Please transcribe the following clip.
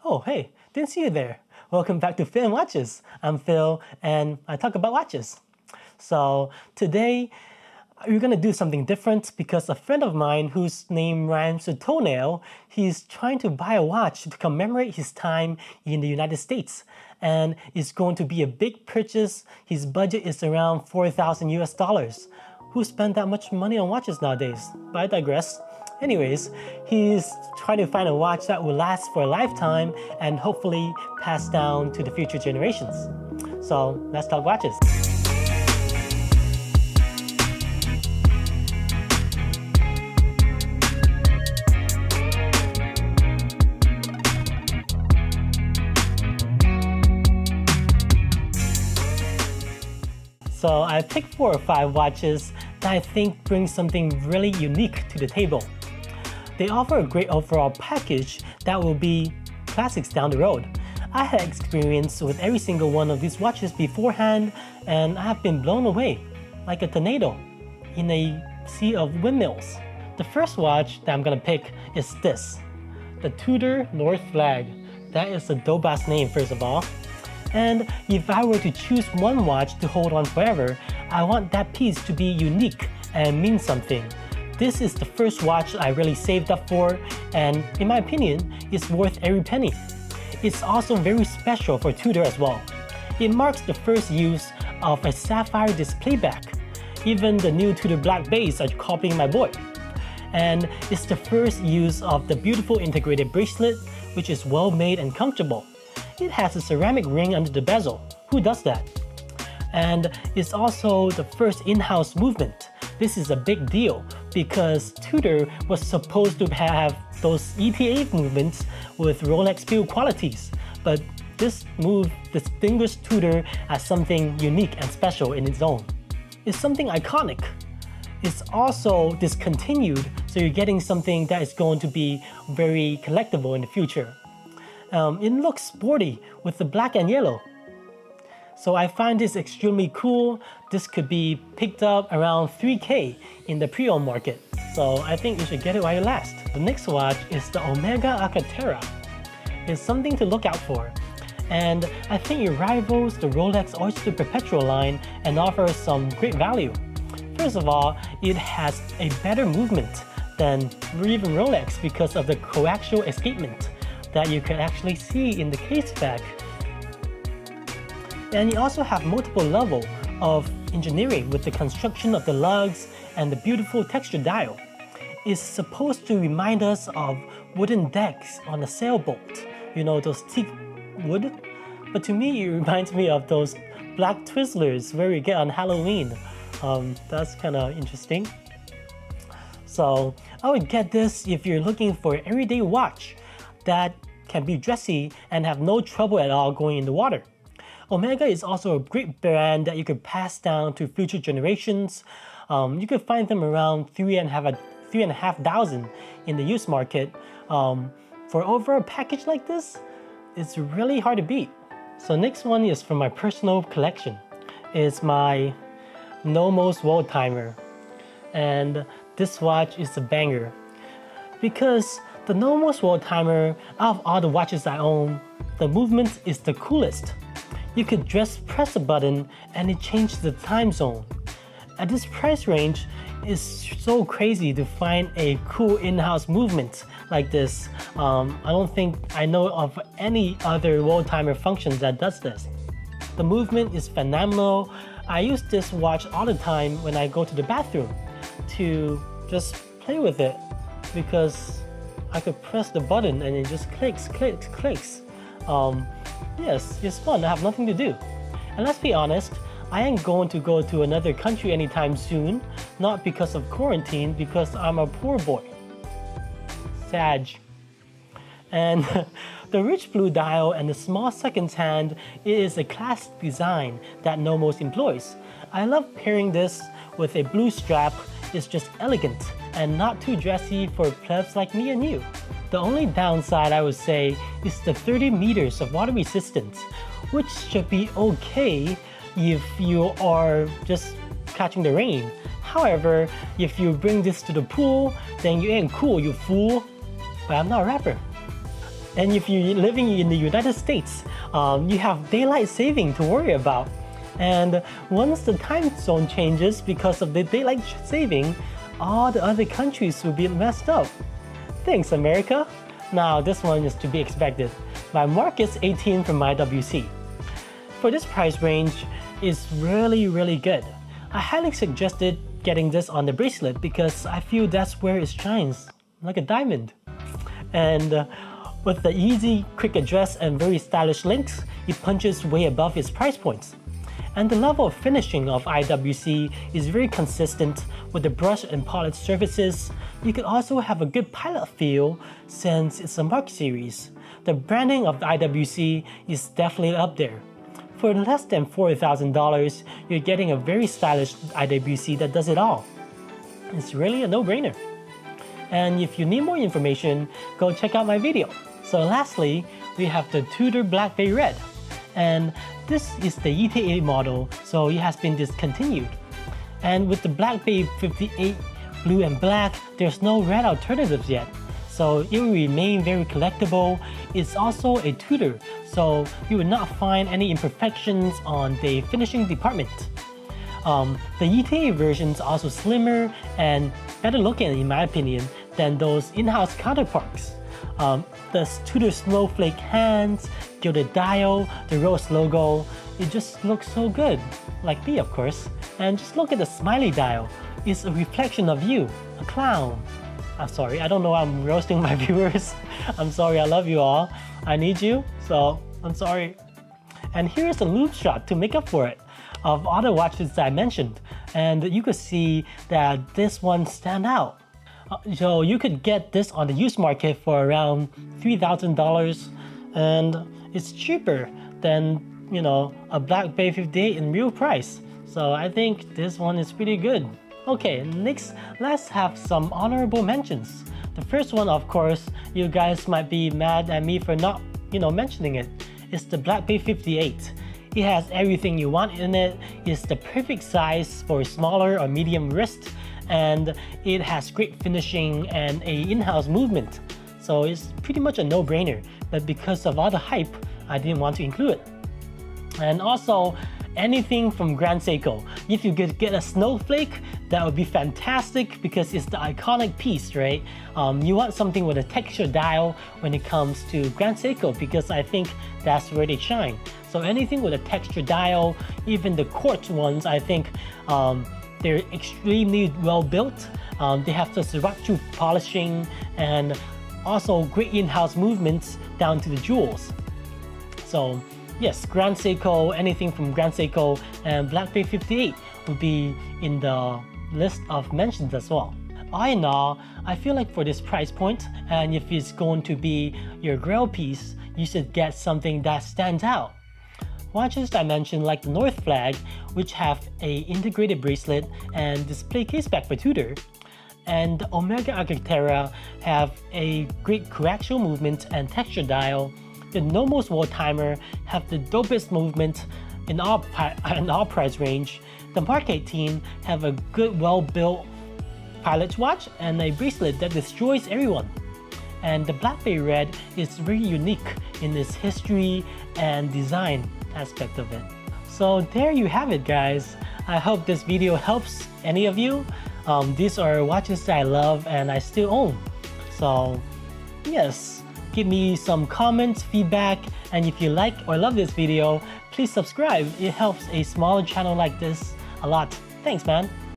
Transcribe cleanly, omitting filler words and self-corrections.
Oh, hey, didn't see you there. Welcome back to Phil and Watches. I'm Phil and I talk about watches. So today we're gonna do something different because a friend of mine whose name rhymes with toenail, he's trying to buy a watch to commemorate his time in the United States. And it's going to be a big purchase. His budget is around 4,000 US dollars. Who spent that much money on watches nowadays? But I digress. Anyways, he's trying to find a watch that will last for a lifetime and hopefully pass down to the future generations. So let's talk watches. So I picked 4 or 5 watches that I think bring something really unique to the table. They offer a great overall package that will be classics down the road. I had experience with every single one of these watches beforehand and I have been blown away, like a tornado in a sea of windmills. The first watch that I'm gonna pick is this, the Tudor North Flag. That is a dope-ass name, first of all. And if I were to choose one watch to hold on forever, I want that piece to be unique and mean something. This is the first watch I really saved up for, and in my opinion, it's worth every penny. It's also very special for Tudor as well. It marks the first use of a sapphire display back. Even the new Tudor Blackberries are copying my boy. And it's the first use of the beautiful integrated bracelet, which is well made and comfortable. It has a ceramic ring under the bezel. Who does that? And it's also the first in-house movement. This is a big deal because Tudor was supposed to have those ETA movements with Rolex build qualities, but this move distinguished Tudor as something unique and special in its own. It's something iconic. It's also discontinued, so you're getting something that is going to be very collectible in the future. It looks sporty with the black and yellow. So I find this extremely cool. This could be picked up around 3K in the pre-owned market. So I think you should get it while you last. The next watch is the Omega Acatera. It's something to look out for. And I think it rivals the Rolex Oyster Perpetual line and offers some great value. First of all, it has a better movement than even Rolex because of the coaxial escapement that you can actually see in the case back. And you also have multiple levels of engineering with the construction of the lugs and the beautiful textured dial. It's supposed to remind us of wooden decks on a sailboat, you know, those teak wood. But to me, it reminds me of those black Twizzlers where we get on Halloween. That's kind of interesting. So I would get this if you're looking for an everyday watch that can be dressy and have no trouble at all going in the water. Omega is also a great brand that you could pass down to future generations. You could find them around 3,500 in the used market. For over a package like this, it's really hard to beat. So next one is from my personal collection. It's my Nomos world timer. And this watch is a banger because the Nomos world timer, out of all the watches I own, the movement is the coolest. You could just press a button and it changes the time zone. At this price range, it's so crazy to find a cool in-house movement like this. I don't think I know of any other world timer function that does this. The movement is phenomenal. I use this watch all the time when I go to the bathroom to just play with it because I could press the button and it just clicks. Yes, it's fun. I have nothing to do. And let's be honest, I ain't going to go to another country anytime soon, not because of quarantine, because I'm a poor boy. Sag. And the rich blue dial and the small seconds hand is a classic design that Nomos employs. I love pairing this with a blue strap. It's just elegant and not too dressy for plebs like me and you. The only downside I would say is the 30 meters of water resistance, which should be okay if you are just catching the rain. However, if you bring this to the pool, then you ain't cool, you fool. But I'm not a rapper. And if you're living in the United States, you have daylight saving to worry about. And once the time zone changes because of the daylight saving, all the other countries will be messed up. Thanks, America. Now, this one is to be expected. By Marcus 18 from IWC. For this price range, it's really good. I highly suggested getting this on the bracelet because I feel that's where it shines, like a diamond. And with the easy, quick address and very stylish links, it punches way above its price points. And the level of finishing of IWC is very consistent with the brush and polished surfaces. You can also have a good pilot feel since it's a Mark series. The branding of the IWC is definitely up there. For less than $4,000, you're getting a very stylish IWC that does it all. It's really a no-brainer. And if you need more information, go check out my video. So lastly, we have the Tudor Blackberry Red. And this is the ETA model, so it has been discontinued. And with the Blackberry 58 blue and black, there's no red alternatives yet. So it will remain very collectible. It's also a Tudor, so you will not find any imperfections on the finishing department. The ETA version is also slimmer and better looking in my opinion than those in-house counterparts. The Tudor snowflake hands, gilded dial, the rose logo, it just looks so good, like me of course. And just look at the smiley dial, it's a reflection of you, a clown. I'm sorry, I don't know, I'm roasting my viewers. I'm sorry, I love you all. I need you, so I'm sorry. And here's a loop shot to make up for it of all the watches that I mentioned. And you could see that this one stand out. So you could get this on the used market for around $3,000 and it's cheaper than, you know, a Blackberry 58 in real price. So I think this one is pretty good. Okay, next, let's have some honorable mentions. The first one, of course, you guys might be mad at me for not, mentioning it. It's the Blackberry 58. It has everything you want in it. It's the perfect size for smaller or medium wrist, and it has great finishing and a in-house movement. So it's pretty much a no-brainer, but because of all the hype, I didn't want to include it. And also, anything from Grand Seiko. If you could get a snowflake, that would be fantastic because it's the iconic piece, right? You want something with a texture dial when it comes to Grand Seiko because I think that's where they shine. So anything with a texture dial, even the quartz ones, I think they're extremely well built. They have the Sriracha polishing and also great in-house movements down to the jewels. So yes, Grand Seiko, anything from Grand Seiko and Blackberry 58 would be in the list of mentions as well. All in all, I feel like for this price point, and if it's going to be your grail piece, you should get something that stands out. Watches I mentioned like the North Flag, which have a integrated bracelet and display case back for Tudor, and the Omega Acatera have a great coaxial movement and texture dial. The Nomos wall timer have the dopest movement in all price range. The Mark 18 have a good, well-built pilot's watch and a bracelet that destroys everyone. And the Blackberry Red is very unique in its history and design aspect of it. So there you have it, guys. I hope this video helps any of you. These are watches that I love and I still own. So yes, give me some comments, feedback, and if you like or love this video, please subscribe. It helps a smaller channel like this a lot. Thanks, man.